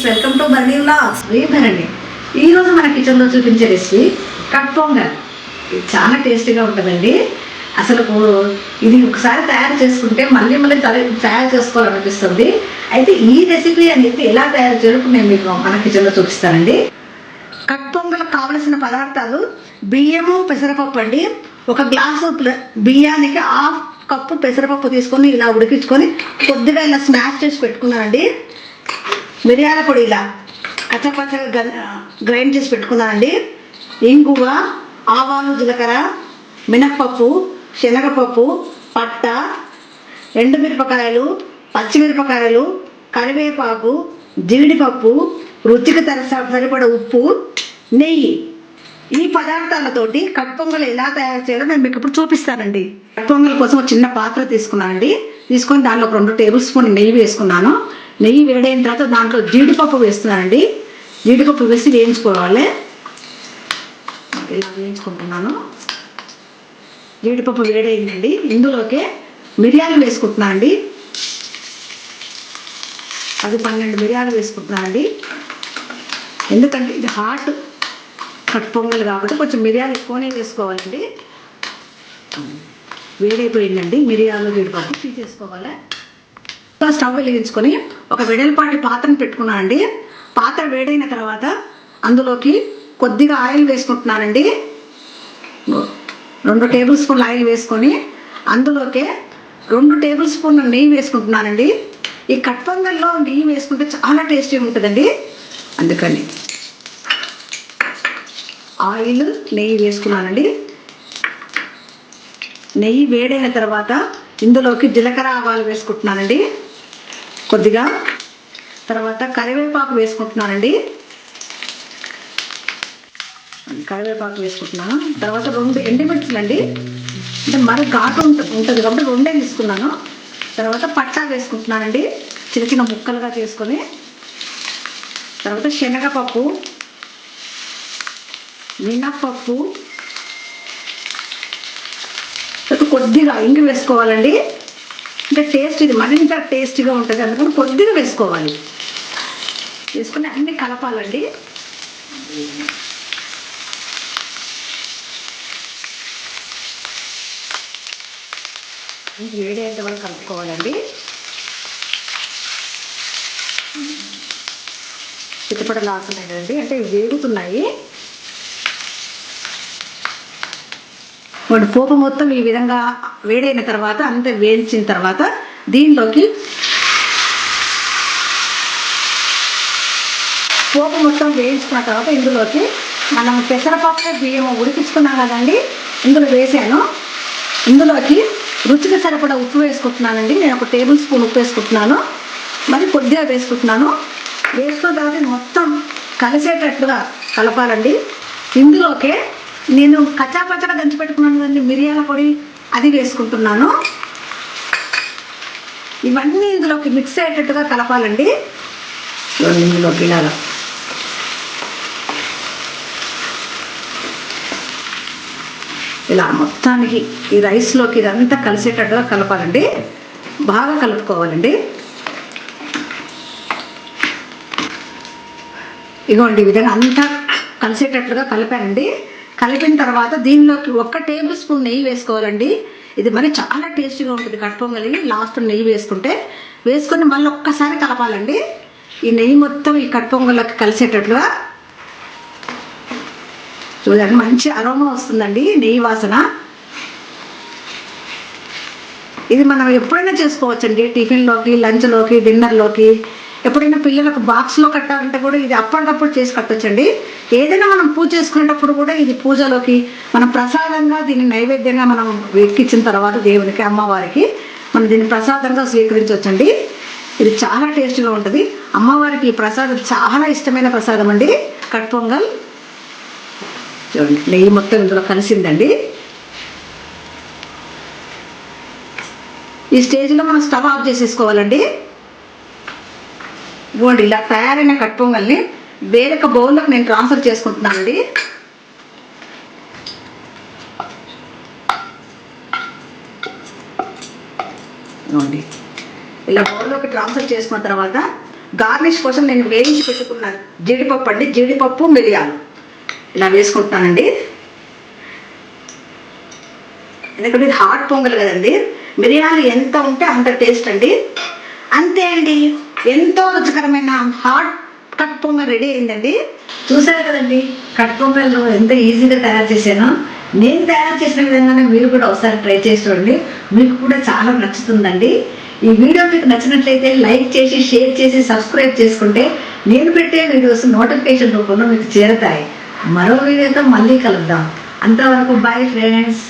Friends, welcome to Bharani vlogs. Bharani ఈరోజు మన కిచెన్లో చూపించే రెసిపీ కట్ పొంగల్. ఇది చాలా టేస్టీగా ఉంటుందండి. అసలు ఇది ఒకసారి తయారు చేసుకుంటే మళ్ళీ మళ్ళీ తయారు చేసుకోవాలనిపిస్తుంది. అయితే ఈ రెసిపీ అనేది ఎలా తయారు చేయడం నేను మీకు మన కిచెన్లో చూపిస్తానండి. కట్ పొంగల్ కావలసిన పదార్థాలు: బియ్యము, పెసరపప్పు అండి. ఒక గ్లాసు బియ్యానికి హాఫ్ కప్పు పెసరపప్పు తీసుకొని ఇలా ఉడికించుకొని కొద్దిగా ఇలా స్మాష్ చేసి పెట్టుకున్నానండి. మిరియాల పొడి ఇలా కచ్చపచ్చగా గ్రైండ్ చేసి పెట్టుకున్నానండి. ఇంగువ, ఆవాలు, జీలకర్ర, మినప్పప్పు, శనగపప్పు, పట్ట, ఎండుమిరపకాయలు, పచ్చిమిరపకాయలు, కరివేపాకు, జీడిపప్పు, రుచికి సరిపడ ఉప్పు, నెయ్యి. ఈ పదార్థాలతోటి కట్ పొంగల్ ఎలా తయారు చేయాలో నేను మీకు ఇప్పుడు చూపిస్తానండి. కట్ పొంగల్ కోసం ఒక చిన్న పాత్ర తీసుకున్నానండి. తీసుకొని దాంట్లో 2 టేబుల్ స్పూన్ నెయ్యి వేసుకున్నాను. నెయ్యి వేడైన తర్వాత దాంట్లో జీడిపప్పు వేస్తున్నానండి. జీడిపప్పు వేసి వేయించుకోవాలి. ఇలా వేయించుకుంటున్నాను. జీడిపప్పు వేడైందండి. ఇందులోకి మిరియాలు వేసుకుంటున్నాను అండి. అది 12 మిరియాలు వేసుకుంటున్నాను అండి. ఎందుకంటే ఇది హాట్ కట్ పొంగల్ కాబట్టి కొంచెం మిరియాలు ఎక్కువనే వేసుకోవాలండి. వేడైపోయిందండి. మిరియాలు, జీడిపప్పు తీసేసుకోవాలి. స్టవ్ వెలిగించుకొని ఒక వెడల్పాటి పాత్రను పెట్టుకున్నానండి. పాత్ర వేడైన తర్వాత అందులోకి కొద్దిగా ఆయిల్ వేసుకుంటున్నానండి. 2 టేబుల్ స్పూన్ల ఆయిల్ వేసుకొని అందులోకి 2 టేబుల్ స్పూన్ల నెయ్యి వేసుకుంటున్నానండి. ఈ కట్ పొంగల్లో నెయ్యి వేసుకుంటే చాలా టేస్టీగా ఉంటుందండి. అందుకని ఆయిల్, నెయ్యి వేసుకున్నానండి. నెయ్యి వేడైన తర్వాత ఇందులోకి జీలకర్ర, ఆవాలు వేసుకుంటున్నానండి. కొద్దిగా తర్వాత కరివేపాకు వేసుకుంటున్నానండి. కరివేపాకు వేసుకుంటున్నాను. తర్వాత 2 ఎండుమిర్చులు అండి. అంటే మరి ఘాటు ఉంటుంది కాబట్టి 2 తీసుకున్నాను. తర్వాత పట్టా వేసుకుంటున్నానండి, చిన్న చిన్న ముక్కలుగా చేసుకొని. తర్వాత శనగపప్పు, మినప్పప్పు, కొద్దిగా ఇంగు వేసుకోవాలండి. అంటే టేస్ట్ ఇది మరింత టేస్టీగా ఉంటుంది. అందుకని కొద్దిగా వేసుకోవాలి. వేసుకొని అన్నీ కలపాలండి. వేడేంత వరకు కలుపుకోవాలండి. చిట్టపటలు ఆడుతున్నాయి కదండి, అంటే వేగుతున్నాయి. పోపు మొత్తం ఈ విధంగా వేడైన తర్వాత అంతా వేయించిన తర్వాత దీనిలోకి పోపు మొత్తం వేయించుకున్న తర్వాత ఇందులోకి మనం పెసరపప్పు, బియ్యం ఉడికించుకున్నాం కదండి, ఇందులో వేసాను. ఇందులోకి రుచికి సరిపడా ఉప్పు వేసుకుంటున్నానండి. నేను 1 టేబుల్ స్పూన్ ఉప్పు వేసుకుంటున్నాను. మరి కొద్దిగా వేసుకుంటున్నాను. వేసుకున్న తర్వాత మొత్తం కలిసేటట్లుగా కలపాలండి. ఇందులోకి నేను కచ్చాపచ్చగా దంచి పెట్టుకున్నాను కదండి మిరియాల పొడి, అది వేసుకుంటున్నాను. ఇవన్నీ ఇందులోకి మిక్స్ అయ్యేటట్టుగా కలపాలండి. ఇందులోకి ఇలా మొత్తానికి ఈ రైస్లోకి ఇదంతా కలిసేటట్టుగా కలపాలండి. బాగా కలుపుకోవాలండి. ఇదిగోండి ఈ విధంగా అంతా కలిసేటట్లుగా కలిపానండి. కలిపిన తర్వాత దీనిలోకి 1 టేబుల్ స్పూన్ నెయ్యి వేసుకోవాలండి. ఇది మరి చాలా టేస్టీగా ఉంటుంది కట్ పొంగలి. లాస్ట్ నెయ్యి వేసుకొని మళ్ళీ ఒక్కసారి కలపాలండి. ఈ నెయ్యి మొత్తం ఈ కట్ పొంగల్లోకి కలిసేటట్లుగా. చూడండి, మంచి అరోమా వస్తుందండి, నెయ్యి వాసన. ఇది మనం ఎప్పుడైనా చేసుకోవచ్చండి. టిఫిన్లోకి, లంచ్లోకి, డిన్నర్లోకి, ఎప్పుడైనా పిల్లలకు బాక్స్లో కట్టాలంటే కూడా ఇది అప్పటికప్పుడు చేసి కట్టొచ్చండి. ఏదైనా మనం పూజ చేసుకునేటప్పుడు కూడా ఇది పూజలోకి మనం ప్రసాదంగా దీన్ని నైవేద్యంగా మనం ఎక్కించిన తర్వాత దేవునికి, అమ్మవారికి మనం దీన్ని ప్రసాదంగా స్వీకరించవచ్చండి. ఇది చాలా టేస్టీగా ఉంటుంది. అమ్మవారికి ఈ ప్రసాదం చాలా ఇష్టమైన ప్రసాదం అండి, కట్ పొంగల్. చూడండి, నెయ్యి మొత్తం ఇందులో కలిసిందండి. ఈ స్టేజ్లో మనం స్టవ్ ఆఫ్ చేసేసుకోవాలండి. ఇదిగోండి, ఇలా తయారైన కట్ పొంగల్ని వేరొక బౌల్లోకి నేను ట్రాన్స్ఫర్ చేసుకుంటున్నానండి. ఇదిగోండి, ఇలా బౌల్లోకి ట్రాన్స్ఫర్ చేసుకున్న తర్వాత గార్నిష్ కోసం నేను వేయించి పెట్టుకున్నాను జీడిపప్పు అండి, జీడిపప్పు మిరియాలు ఇలా వేసుకుంటున్నానండి. ఎందుకంటే ఇది హాట్ పొంగల్ కదండి, మిరియాలు ఎంత ఉంటే అంత టేస్ట్ అండి. అంతే అండి, ఎంతో రుచికరమైన హాట్ కట్ పొంగల్ రెడీ అయిందండి. చూసారు కదండి కట్ పొంగల్ ఎంత ఈజీగా తయారు చేశానో. నేను తయారు చేసిన విధంగానే మీరు కూడా ఒకసారి ట్రై చేసి చూడండి, మీకు కూడా చాలా నచ్చుతుందండి. ఈ వీడియో మీకు నచ్చినట్లయితే లైక్ చేసి, షేర్ చేసి, సబ్స్క్రైబ్ చేసుకుంటే నేను పెట్టే వీడియోస్ నోటిఫికేషన్ రూపంలో మీకు చేరుతాయి. మరో వీడియోతో మళ్ళీ కలుద్దాం. అంతవరకు బాయ్ ఫ్రెండ్స్.